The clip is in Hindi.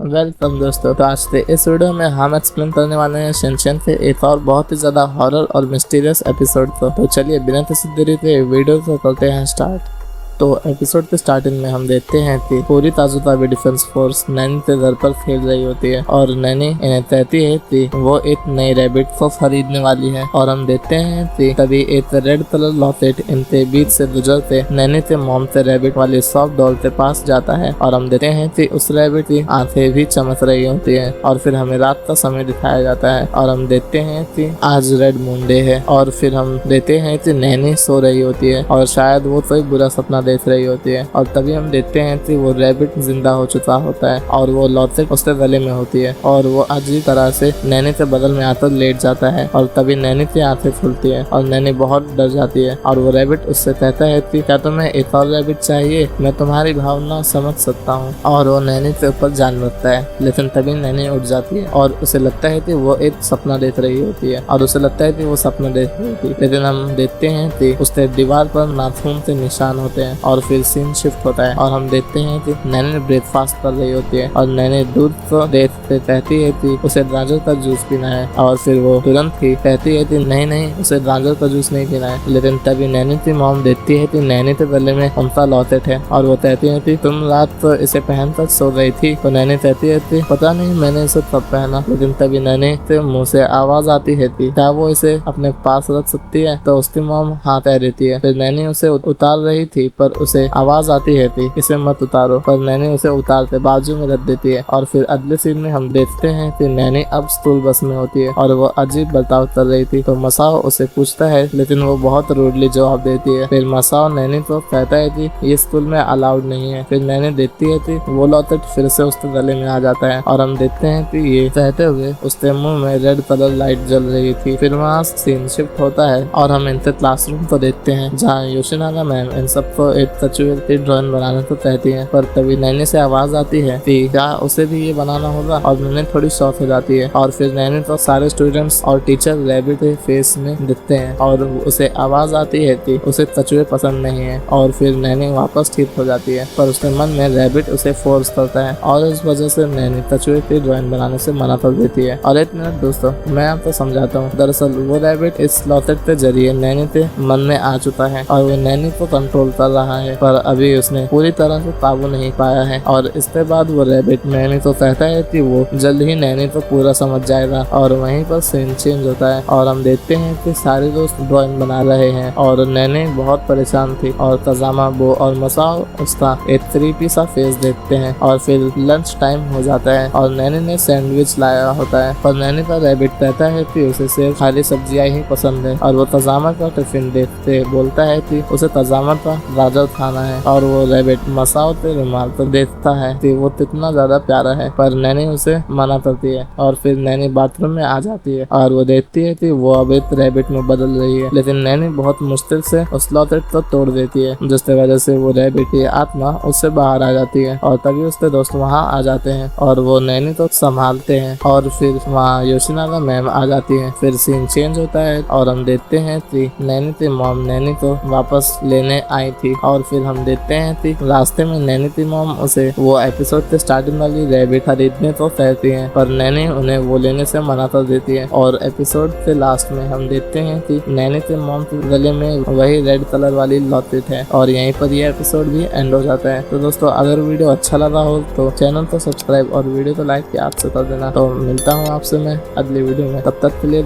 वेलकम दोस्तों। तो आज के इस वीडियो में हम एक्सप्लेन करने वाले हैं शिनचैन के एक और बहुत ही ज़्यादा हॉरर और मिस्टीरियस एपिसोड को। तो चलिए बिना किसी देरी के वीडियो को करते हैं स्टार्ट। तो एपिसोड के स्टार्टिंग में हम देखते हैं कि पूरी ताजुताबी डिफेंस फोर्स नैनी के घर पर खेल रही होती है और नैनी इन्हें कहती है कि वो एक नई रैबिट को खरीदने वाली है। और हम देखते हैं कि तभी एक रेड कलर लॉकेट इनके बीच से गुजरते नैनी के मॉम से रैबिट वाली सॉफ्ट डॉल के पास जाता है और हम देखते हैं कि उस रैबिट की आंखें भी चमक रही होती है। और फिर हमें रात का समय दिखाया जाता है और हम देखते हैं कि आज रेड मून डे है। और फिर हम देखते हैं कि नैनी सो रही होती है और शायद वो कोई बुरा सपना देख रही होती है। और तभी हम देखते हैं कि वो रैबिट जिंदा हो चुका होता है और वो लॉकेट उसके गले में होती है और वो अजीब तरह से नैनी के बगल में आकर लेट जाता है। और तभी नैनी की आंखें खुलती है और नैनी बहुत डर जाती है और वो रैबिट उससे कहता है कि क्या तुम्हें एक और रैबिट चाहिए, मैं तुम्हारी भावना समझ सकता हूँ। और वो नैनी के ऊपर जान लगता है, लेकिन तभी नैनी उठ जाती है और उसे लगता है कि वो एक सपना देख रही होती है और उसे लगता है कि वो सपना देख रही होती है। लेकिन हम देखते हैं कि उसके दीवार पर नाखून के निशान होते हैं और फिर सीन शिफ्ट होता है और हम देखते हैं कि नैनी ब्रेकफास्ट कर रही होती है और नैनी दूध को देखते कहती है कि उसे गाजर का जूस पीना है। और फिर वो तुरंत ही कहती है कि नहीं उसे गाजर का जूस नहीं पीना है। लेकिन तभी नैनी की मॉम देखती है कि नैनी के गले में उनका लॉकेट है और वो कहती है कि तुम रात को इसे पहनकर सो रही थी। तो नैनी कहती है कि पता नहीं मैंने इसे कब पहना। लेकिन तभी नैनी के मुंह से आवाज आती है कि क्या वो इसे अपने पास रख सकती है। तो उसकी मॉम हाँ कह देती है। फिर नैनी उसे उतार रही थी पर उसे आवाज आती है कि इसे मत उतारो, पर नैनी उसे उतारते बाजू में रख देती है। और फिर अगले सीन में हम देखते हैं कि नैनी अब स्कूल बस में होती है और वो अजीब बर्ताव कर रही थी। तो मसाओ उसे पूछता है लेकिन वो बहुत रूडली जवाब देती है। फिर मसाओ नैनी को कहता है कि ये स्कूल में अलाउड नहीं है। फिर नैनी देखती है कि वो लॉकेट फिर से उसके गले में आ जाता है और हम देखते हैं कि ये कहते हुए उसके मुंह में रेड कलर लाइट जल रही थी। फिर वहाँ सीन शिफ्ट होता है और हम इनके क्लासरूम को देखते हैं जहाँ योशिनागा मैम इन सबको एक कछुए की ड्राइंग बनाने को कहती है। पर तभी नैनी से आवाज आती है कि क्या उसे भी ये बनाना होगा। और नैनी थोड़ी शॉक हो जाती है और फिर नैनी तो सारे स्टूडेंट्स और टीचर रैबिट के फेस में दिखते हैं और उसे आवाज आती है कि उसे कछुए पसंद नहीं है। और फिर नैनी वापस ठीक हो जाती है पर उसके मन में रैबिट उसे फोर्स करता है और इस वजह से नैनी कछुए की ड्राइंग बनाने से मना कर देती है। और एक मिनट दोस्तों, मैं आपको समझाता हूँ। दरअसल वो रैबिट इस लॉकेट के जरिए नैनी के मन में आ चुका है और वो नैनी को कंट्रोल कर रहा है, पर अभी उसने पूरी तरह से काबू नहीं पाया है। और इसके बाद वो रैबिट नैनी को कहता है कि वो जल्द ही नैनी को पूरा समझ जाएगा। और वहीं पर सीन चेंज होता है और हम देखते हैं कि सारे दोस्त ड्राइंग बना रहे हैं और नैनी बहुत परेशान थी और कजामा, बो और मसाओ उसका एक क्रीपी सा फेस देखते हैं। और फिर लंच टाइम हो जाता है और नैनी ने सैंडविच लाया होता है पर नैनी का रैबिट कहता है कि उसे सिर्फ खाली सब्जियां ही पसंद है। और वो कजामा का टिफिन देखते बोलता है कि उसे कजामा का गाजर खाना है। और वो रैबिट मसाओ के रुमाल पर देखता है कि वो कितना ज्यादा प्यारा है, पर नैनी उसे मना करती है। और फिर नैनी बाथरूम में आ जाती है और वो देखती है कि वो अब एक रैबिट में बदल रही है। लेकिन नैनी बहुत मुश्किल से उस लॉकेट को तोड़ देती है जिसकी वजह से वो रैबिट की आत्मा उससे बाहर आ जाती है। और तभी उसके दोस्त वहाँ आ जाते हैं और वो नैनी को संभालते हैं। और फिर वहाँ योशिनागा मैम आ जाती है। फिर सीन चेंज होता है और हम देखते हैं कि नैनी की मॉम नैनी को वापस लेने आई थी। और फिर हम देखते हैं कि रास्ते में नैनी की मॉम उसे वो एपिसोड के स्टार्टिंग वाली रैबिट खरीदने को कहती है पर नैनी उन्हें वो लेने से मना कर देती है। और एपिसोड के लास्ट में हम देखते हैं कि नैनी के मॉम के गले में वही रेड कलर वाली लॉकेट है और यहीं पर ये एपिसोड भी एंड हो जाता है। तो दोस्तों, अगर वीडियो अच्छा लगा हो तो चैनल को सब्सक्राइब और वीडियो को लाइक याद से कर देना। तो मिलता हूँ आपसे मैं अगली वीडियो में, तब तक के लिए